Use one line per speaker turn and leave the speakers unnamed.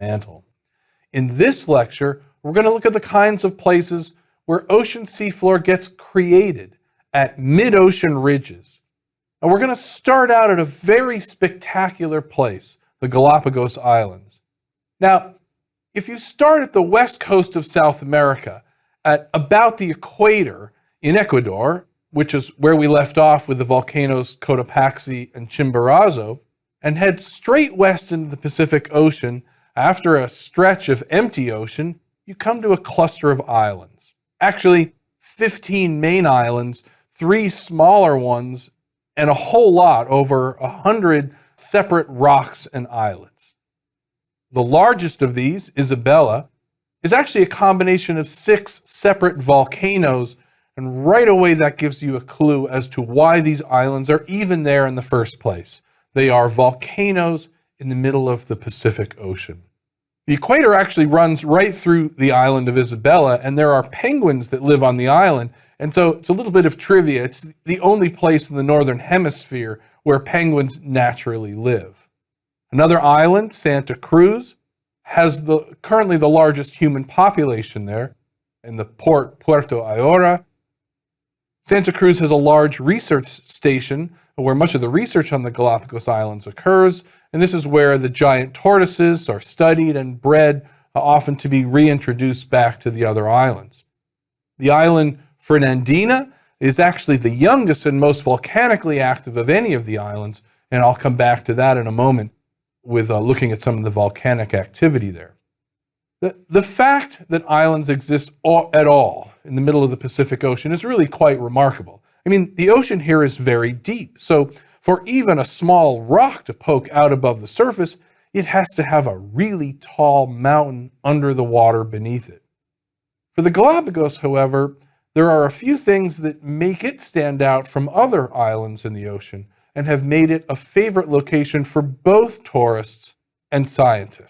mantle. In this lecture, we're going to look at the kinds of places where ocean seafloor gets created at mid-ocean ridges. And we're going to start out at a very spectacular place, the Galapagos Islands. Now, if you start at the west coast of South America, at about the equator in Ecuador, which is where we left off with the volcanoes Cotopaxi and Chimborazo, and head straight west into the Pacific Ocean, after a stretch of empty ocean, you come to a cluster of islands. Actually, 15 main islands, 3 smaller ones, and a whole lot, over 100 separate rocks and islets. The largest of these, Isabella, is actually a combination of 6 separate volcanoes, and right away that gives you a clue as to why these islands are even there in the first place. They are volcanoes in the middle of the Pacific Ocean. The equator actually runs right through the island of Isabella, and there are penguins that live on the island. And so it's a little bit of trivia. It's the only place in the northern hemisphere where penguins naturally live. Another island, Santa Cruz, has currently the largest human population there, in the port Puerto Ayora. Santa Cruz has a large research station where much of the research on the Galapagos Islands occurs, and this is where the giant tortoises are studied and bred, often to be reintroduced back to the other islands. The island Fernandina is actually the youngest and most volcanically active of any of the islands, and I'll come back to that in a moment with looking at some of the volcanic activity there. The fact that islands exist at all in the middle of the Pacific Ocean is really quite remarkable. I mean, the ocean here is very deep, so for even a small rock to poke out above the surface, it has to have a really tall mountain under the water beneath it. For the Galapagos, however, there are a few things that make it stand out from other islands in the ocean and have made it a favorite location for both tourists and scientists.